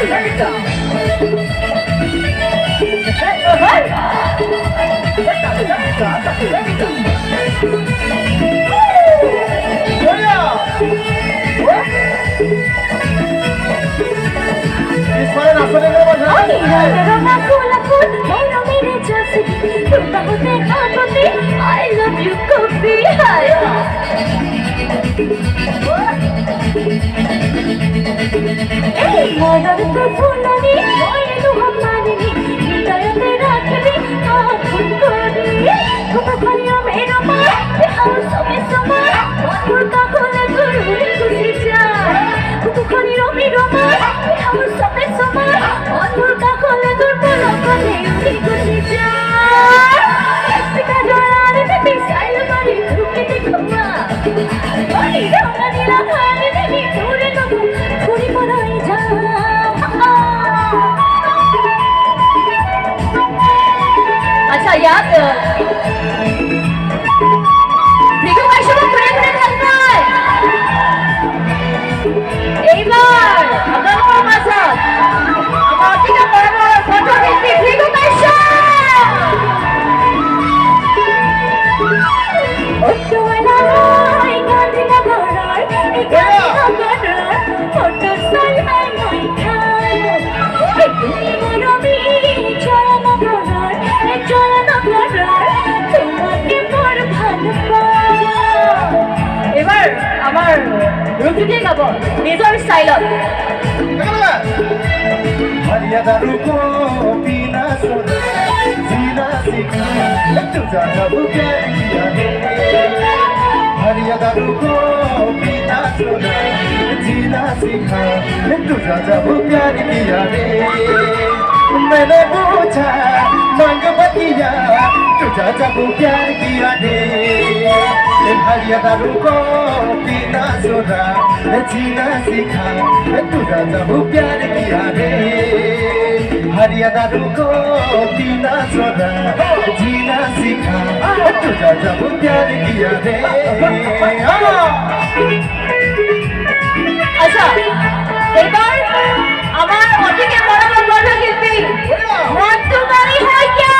I love you, coffee. Hey, mother, the funny, I know how many. Hidayate rakhbi, aapun kori. Kupakaya mera ma, house of sama. Mathur ka khole guru khushi ja. Kupakaya mera ma, house of sama. Mathur ka khole guru lokale khushi ja. Sita jara ne bisai mari ruke dekhma. Oi, Rongali la khani ne pure logo puri parai ja. अच्छा याद बिहू কাশ্যপ ঘুরে ঘুরে থাকবে এইবার আপনার মাঝে আমার থেকে বড় বড় ফটো শিল্পী বিহু কাশ্যপ ওট্টওয়ালা রাই গান্ধিলা ঘরার এই গান্ধিলা ঘরার ফটো সাই মাই মাই খায় এই তুমি মরবি চয়না ঘরার এই চয়না ঘরার তোমাকে মোর ভালোবাসা এবার আমার রূপজ্যোতি গাব নিজৰ স্টাইলত मर्यादा रुको पीना सोना जीना सीखा तुझा जब प्यार किया रे मर्यादा रुको पीना सोना जीना सीखा तुझा जब प्यार किया रे मैंने पूछा मांग बतिया तुझा जब प्यार किया रे मर्यादा रुको पीना सोना जीना सीखा तुझा जब प्यार किया रे मर्यादा रुको पीना सोना जीना सीखा तुझा जब प्यार किया रे আচ্ছা এবার আমার অতিকে বড় বড় শিল্পী মন্টুবাড়ি হইয়া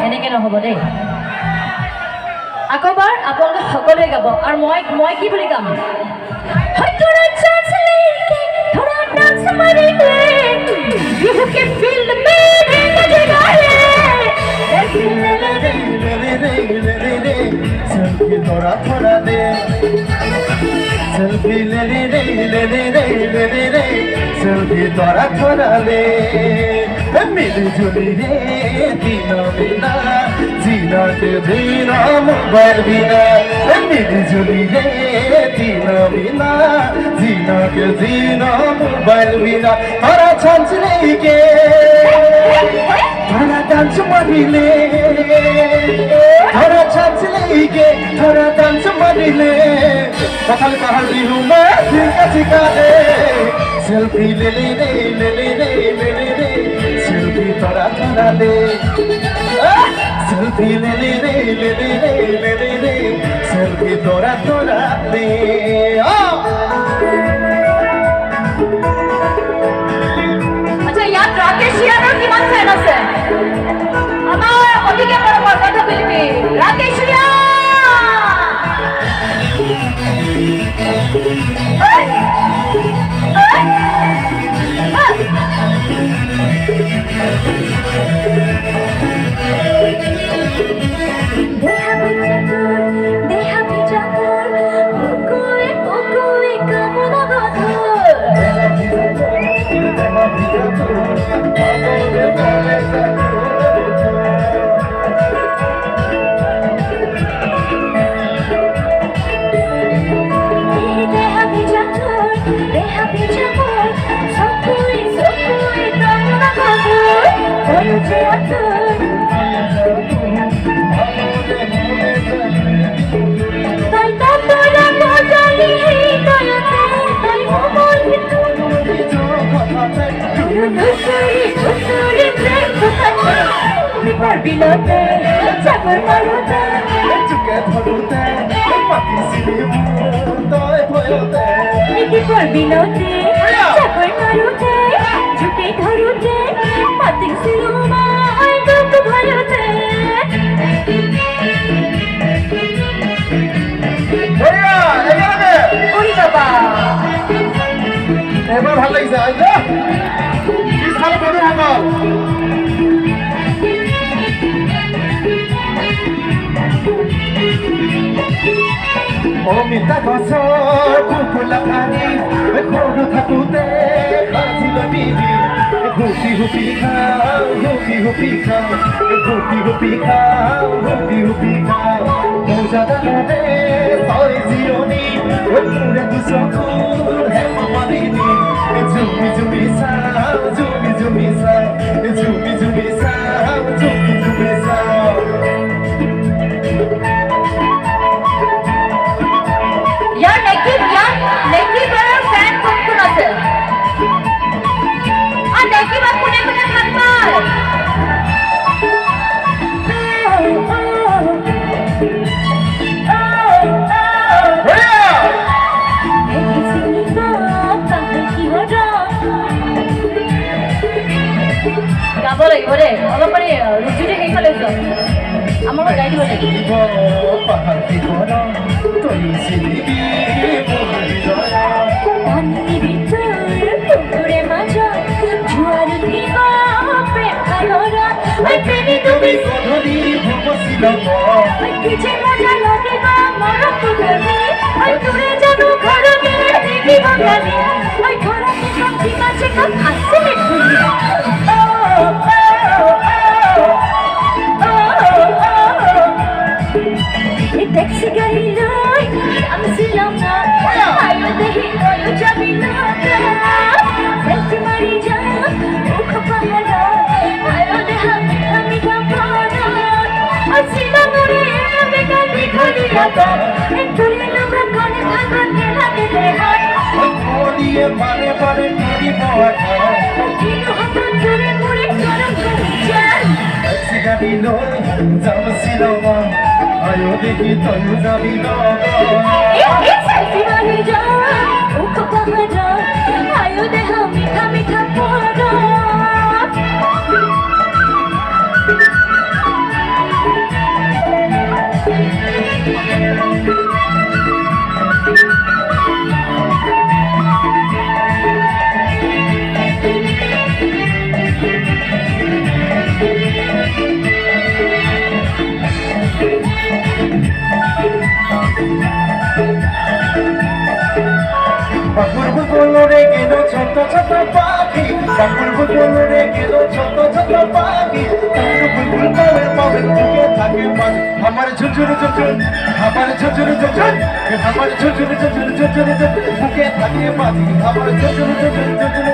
এনেকে নহব দেই আকৌবাৰ আপোনালোকে সকলোৱে গাব আৰু মই কি বুলি গাম थोड़ा चांस लेके थोड़ा डांस मारेंगे बिहू के फील्ड में मुझे गाए सेल्फी थोड़ा थोड़ा दे सेल्फी ले ले ले ले ले ले ले ले ले सेल्फी थोड़ा थोड़ा ले मिली जुली रे तीनों बिना जीना के जीना मोबाइल बिना मिली जुली रे तीनों बिना जीना के जीना मोबाइल बिना थोड़ा चांस लेके थोड़ा डांस मारिले थोड़ा चांस लेके थोड़ा डांस मारिले PathaliPahar बिहू में सिखा सिखा दे सेल्फी ले ले ले ले ले ले ले ले ले सेल्फी थोड़ा थोड़ा ले सेल्फी ले ले ले ले ले ले ले ले ले सेल्फी थोड़ा थोड़ा ले আচ্ছা ইয়াত রাকেশ ইয়াৰৰ কিমান ফেন আছে আমাৰ অতিকে বড় কথা শিল্পী রাকেশ ইয়া যে আতর তাই তো তোরা মজালি হৃদয়তে তাই মমর নুসুরি নুসুরি প্রেম কোথাতে বিপর বিলোতে চাকর মারুতে চুকে ধরুতে পাতি সিলি মুদয় ভয়তে বিপর বিলোতে চাকর মারুতে চুকে ধরুতে পাতি সিলুমা ওই দুঃখ ভয়তে ওরে বাবা এবার ভালো লাগছে আইজা কি সাল বড় হলো অমিতা গছৰ ফুলা পানী সৰু থাকোঁতে বাজিল বিৰি হুপি হুপি খাওঁ হুপি হুপি খাওঁ হুপি হুপি খাওঁ হুপি হুপি খাওঁ মৌজাদাৰে তই জিৰণি মোৰে চকুৰ হেম মাৰিনি জুমি জুমি চাওঁ জুমি জুমি চাওঁ জুমি জুমি চাওঁ জুমি জুমি চাওঁ यार नेकी बड़ा फैन कोण असेल आ नेकी बा पुणे हात मार গাব লাগিব দেই অলপ মানে ৰুচিটো হেৰি কৰি লৈছ আমাক গাই দিব লাগিব পাহাড়ি ঘৰ তই চিনিবি পানী ভিতৰ পুকুৰে মাজত জোৱাৰ দিব প্ৰেম সাগৰত ঐ প্ৰেমী তুমি গধূলি ভুবছিল ঐ কি যে মজা লাগিব মৰম পুতলি ঐ তোৰে জানো ঘৰতে দেখিব কালি ঐ ঘৰতে কফি মাছে কাপ আছিলে ধুনীয়া ট্যাক্সি গাড়ি লই আমি ছিলাম না আলো দেখি কত যাবি না সেলফি মারি যা মুখ পাহারা আলো দেখা আমি কাপড়া আসিলাম রে আমি কাটি খালি রাতা একটুলে লোকা কানে ভাগা গেলা দে হাত দিয়ে পারে পারে টিভি পাওয়া কিনো হাত ধরে মুড়ে গরম করে চাল গাড়ি লই যাবছিল আয়ো দেখি তই যাবি সেলফি মারি যা মুখ পাহারা আলো দেখা মিঠা মিঠা পড়া বাকুর বলরে গেল ছোট ছোট পাখি বাকুর বলরে গেল ছোট ছোট পাখি তার বুলবুল পাবে পাবে বুকে থাকে মান আমার ঝুঝুর ঝুঝুর আমার ঝুঝুর ঝুঝুর আমার ঝুঝুর ঝুঝুর ঝুঝুর বুকে থাকে বাজি আমার ঝুঝুর ঝুঝুর ঝুঝুর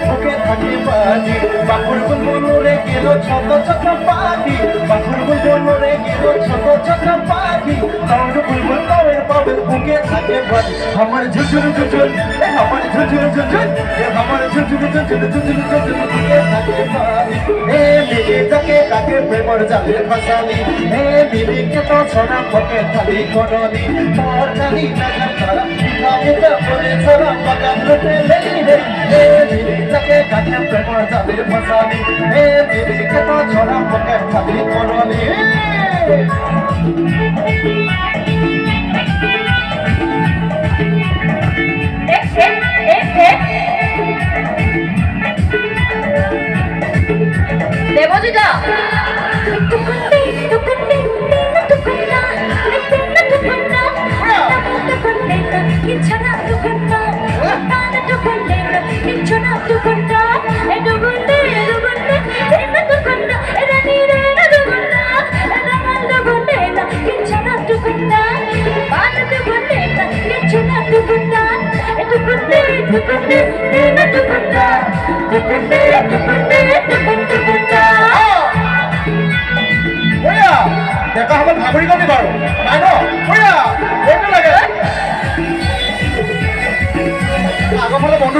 বুকে থাকে বাজি বাকুর বলরে গেল ছোট ছোট পাখি বাকুর বলরে গেল ছোট ছোট পাখি তার বুলবুল পাবে পাবে বুকে থাকে বাজি আমার ঝুঝুর ঝুঝুর আমার ঝুঝুর ঝুঝুর আমার ঝুঝুর ঝুঝুর ঝুঝুর ঝুঝুর বুকে থাকে বাজি এ মিলি তাকে কাকে প্রেমর জালে ফাসালি এ মিলি কে তো সোনা পকে থালি করনি তোর জানি না তারা আমি তো বলে সারা পাকাম রতে লেই রে এ মিলি তাকে কাকে প্রেমর জালে ফাসালি এ মিলি কে তো সোনা পকে থালি করনি দেবজিতা ডেকা হ'ব ভাগৰি গ'লি বাৰু নাই ন বঢ়িয়া এইটো লাগে আগৰ ফালে বন্ধু